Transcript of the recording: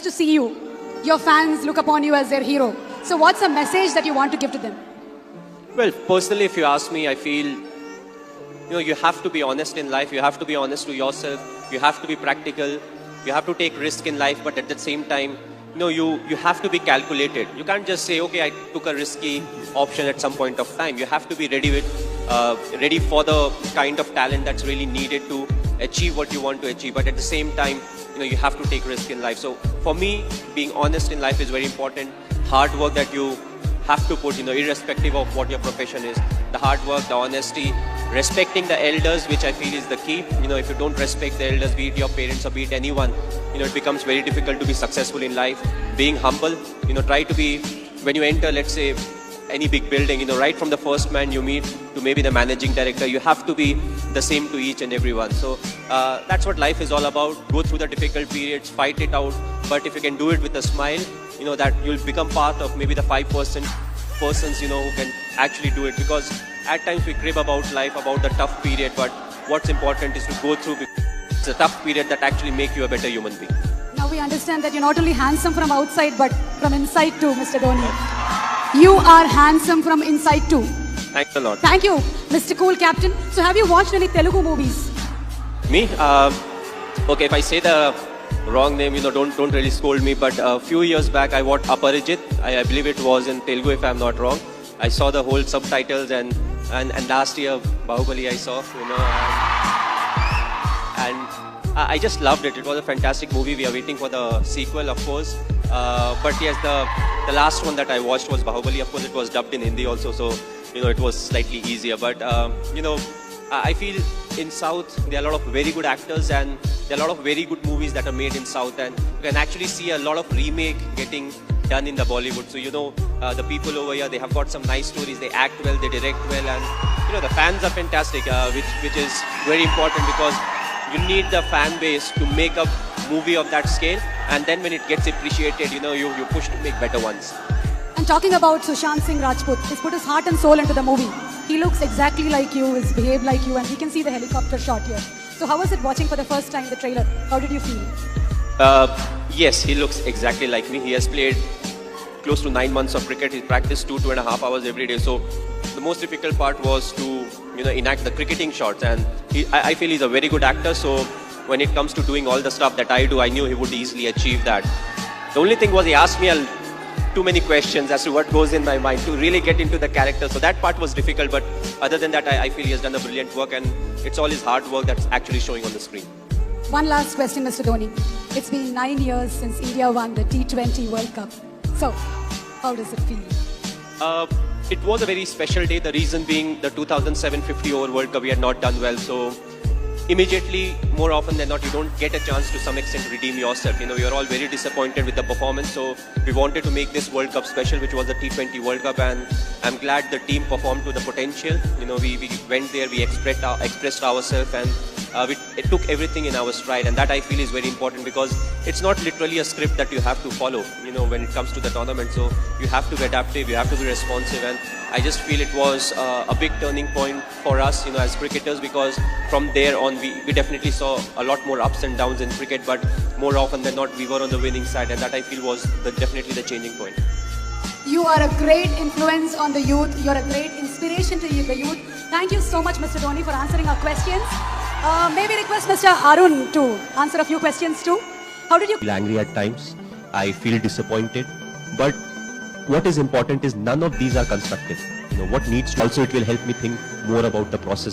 to see you. Your fans look upon you as their hero. So what's a message that you want to give to them? Well, personally, if you ask me, I feel, you have to be honest in life. You have to be honest to yourself. You have to be practical. You have to take risk in life, but at the same time, you have to be calculated. You can't just say, okay, I took a risky option at some point of time. You have to be ready for the kind of talent that's really needed to achieve what you want to achieve. But at the same time, you have to take risk in life. So for me, being honest in life is very important. Hard work that you have to put, irrespective of what your profession is. The hard work, the honesty, respecting the elders, which I feel is the key. If you don't respect the elders, be it your parents or be it anyone, it becomes very difficult to be successful in life. Being humble, try to be, when you enter, let's say, any big building, right from the first man you meet to maybe the managing director, you have to be the same to each and everyone. So that's what life is all about. Go through the difficult periods, fight it out. But if you can do it with a smile, that you'll become part of maybe the 5% persons, who can actually do it. Because at times we crib about life, about the tough period, but what's important is to go through. It's a tough period that actually make you a better human being. Now we understand that you're not only handsome from outside, but from inside too, Mr. Dhoni. You are handsome from inside too. Thanks a lot. Thank you, Mr. Cool Captain. So have you watched any Telugu movies? Me? Okay, if I say the wrong name, don't really scold me. But a few years back, I watched Aparajit. I believe it was in Telugu, if I'm not wrong. I saw the whole subtitles and last year Bahubali I saw, and I just loved it. It was a fantastic movie. We are waiting for the sequel, of course. But yes, the last one that I watched was Bahubali. Of course, it was dubbed in Hindi also, so it was slightly easier. But I feel in South there are a lot of very good actors and there are a lot of very good movies that are made in South, and you can actually see a lot of remake getting done in the Bollywood. So the people over here, they have got some nice stories. They act well, they direct well, and the fans are fantastic, which is very important because you need the fan base to make a movie of that scale, and then when it gets appreciated, you push to make better ones. And talking about Sushant Singh Rajput, he's put his heart and soul into the movie. He looks exactly like you, he's behaved like you, and we can see the helicopter shot here. So how was it watching for the first time the trailer? How did you feel? Yes, he looks exactly like me. He has played close to 9 months of cricket. He practiced 2.5 hours every day. So the most difficult part was to enact the cricketing shots, and I feel he's a very good actor. So when it comes to doing all the stuff that I do, I knew he would easily achieve that. The only thing was he asked me too many questions as to what goes in my mind to really get into the character. So that part was difficult, but other than that, I feel he has done a brilliant work, and it's all his hard work that's actually showing on the screen. One last question, Mr. Dhoni. It's been 9 years since India won the T20 World Cup. So, how does it feel? It was a very special day. The reason being the 2007 50 over World Cup, we had not done well. So immediately, more often than not, you don't get a chance to some extent redeem yourself. You're all very disappointed with the performance. So we wanted to make this World Cup special, which was the T20 World Cup, and I'm glad the team performed to the potential. We went there, we expressed ourselves, and it took everything in our stride, and that I feel is very important because it's not literally a script that you have to follow, when it comes to the tournament. So you have to be adaptive, you have to be responsive, and I just feel it was a big turning point for us, as cricketers, because from there on we definitely saw a lot more ups and downs in cricket, but more often than not we were on the winning side, and that I feel was definitely the changing point. You are a great influence on the youth. You're a great inspiration to the youth. Thank you so much, Mr. Dhoni, for answering our questions. Maybe request Mr. Arun to answer a few questions too. How did you feel angry at times? I feel disappointed. But what is important is none of these are constructive. What needs to also, it will help me think more about the process.